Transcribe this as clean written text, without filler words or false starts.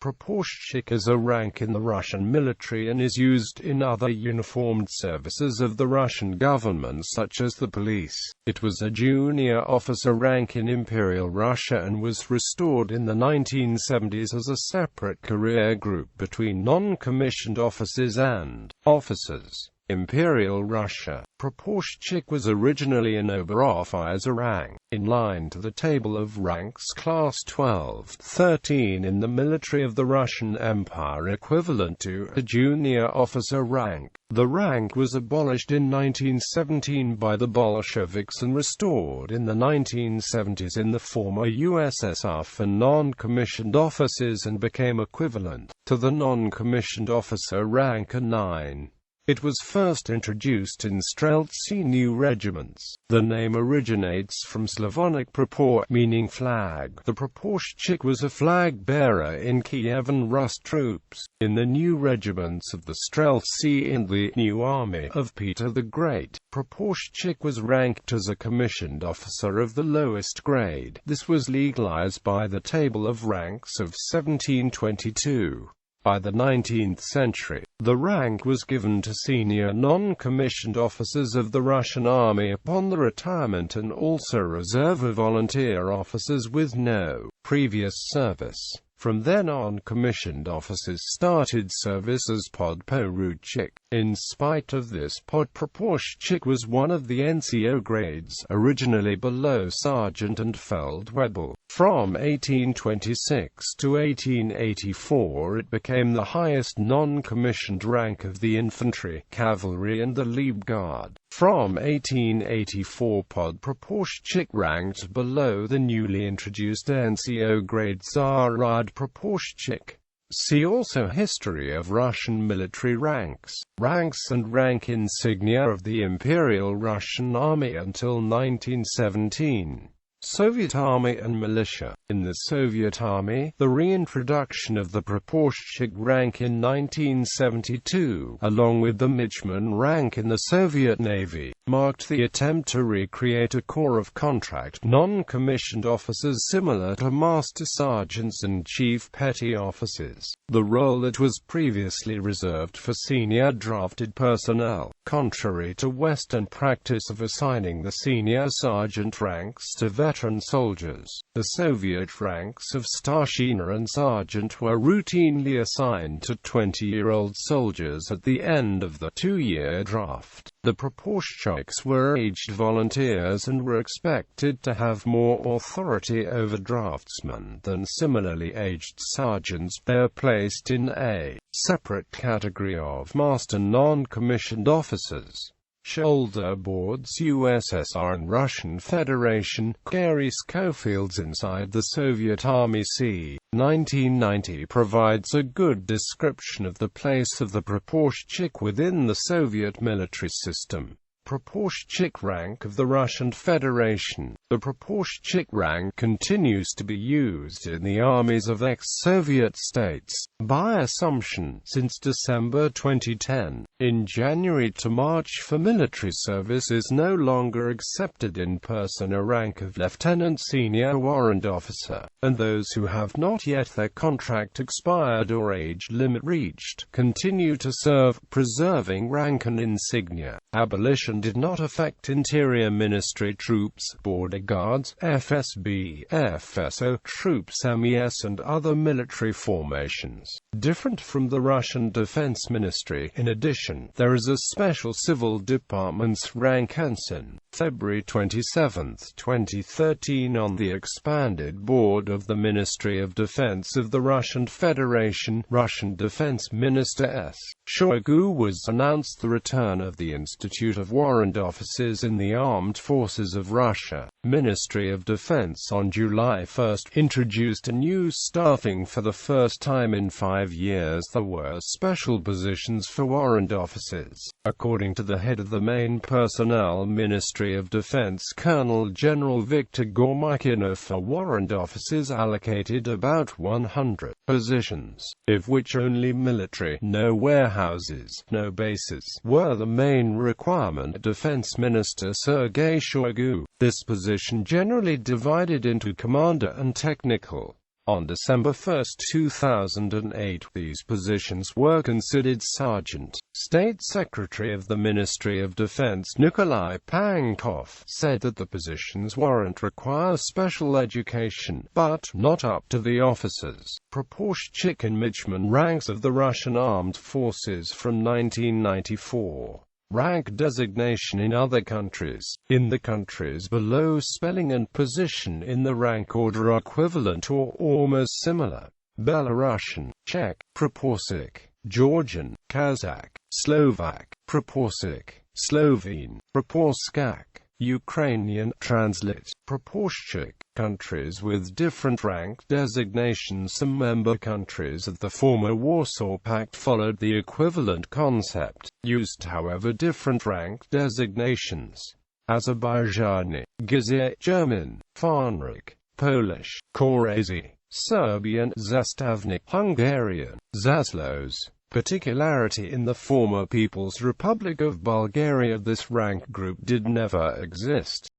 Praporshchik is a rank in the Russian military and is used in other uniformed services of the Russian government such as the police. It was a junior officer rank in Imperial Russia and was restored in the 1970s as a separate career group between non-commissioned officers and officers. Imperial Russia. Praporshchik was originally an Oberofficer rank, in line to the table of ranks class 12-13 in the military of the Russian Empire, equivalent to a junior officer rank. The rank was abolished in 1917 by the Bolsheviks and restored in the 1970s in the former USSR for non-commissioned officers and became equivalent to the non-commissioned officer rank A9. It was first introduced in Streltsy new regiments. The name originates from Slavonic prapor, meaning flag. The Praporshchik was a flag bearer in Kievan Rus troops, in the new regiments of the Streltsy in the new army of Peter the Great. Praporshchik was ranked as a commissioned officer of the lowest grade. This was legalized by the Table of Ranks of 1722. By the 19th century, the rank was given to senior non-commissioned officers of the Russian army upon the retirement and also reserve volunteer officers with no previous service. From then on, commissioned officers started service as podporuchik. In spite of this, podpraporshchik was one of the NCO grades, originally below sergeant and feldwebel. From 1826 to 1884 it became the highest non-commissioned rank of the infantry, cavalry and the Leibguard. From 1884 podpraporshchik ranked below the newly introduced NCO grade Tsarad praporshchik. See also History of Russian military ranks, ranks and rank insignia of the Imperial Russian Army until 1917. Soviet Army and Militia. In the Soviet Army, the reintroduction of the Praporshchik rank in 1972, along with the Michman rank in the Soviet Navy, marked the attempt to recreate a corps of contract, non-commissioned officers similar to master sergeants and chief petty officers, the role that was previously reserved for senior drafted personnel. Contrary to Western practice of assigning the senior sergeant ranks to veteran soldiers, the Soviet ranks of starshina and sergeant were routinely assigned to 20-year-old soldiers at the end of the two-year draft. The Praporshchiks were aged volunteers and were expected to have more authority over draftsmen than similarly aged sergeants. They are placed in a separate category of master non-commissioned officers. Shoulder boards. USSR and Russian Federation. Gary Schofield's Inside the Soviet Army c. 1990 provides a good description of the place of the Praporshchik within the Soviet military system. Praporshchik rank of the Russian Federation. The Praporshchik rank continues to be used in the armies of ex-Soviet states, by assumption, since December 2010. In January to March for military service is no longer accepted in person a rank of lieutenant senior warrant officer, and those who have not yet their contract expired or age limit reached, continue to serve, preserving rank and insignia. Abolition did not affect Interior Ministry troops, border guards, FSB, FSO troops, MES and other military formations. Different from the Russian Defense Ministry, in addition, there is a special civil department's rank ensign. February 27, 2013 on the expanded board of the Ministry of Defense of the Russian Federation, Russian Defense Minister S. Shoigu was announced the return of the Institute of Warrant Officers in the Armed Forces of Russia. Ministry of Defense on July 1 introduced a new staffing for the first time in 5 years. There were special positions for warrant officers. According to the head of the main personnel Ministry of Defense Colonel General Viktor Gormykhinov, for warrant officers allocated about 100 positions, of which only military, no warehouses, no bases, were the main requirement. Defense Minister Sergei Shoigu. This position generally divided into commander and technical On December 1, 2008, these positions were considered sergeant. State Secretary of the Ministry of Defense Nikolai Pankov said that the positions warrant require special education, but not up to the officers. Praporshchik enrichment ranks of the Russian Armed Forces from 1994. Rank designation in other countries. In the countries below, spelling and position in the rank order are equivalent or almost similar. Belarusian, Czech, Praporshchik; Georgian, Kazakh, Slovak, Praporshchik; Slovene, Praporshchik; Ukrainian, translate, Praporshchik. Countries with different rank designations. Some member countries of the former Warsaw Pact followed the equivalent concept, used however different rank designations. Azerbaijani, Gazette; German, Farnrik; Polish, Korazy; Serbian, Zastavnik; Hungarian, Zaslos. Particularity in the former People's Republic of Bulgaria, this rank group did never exist.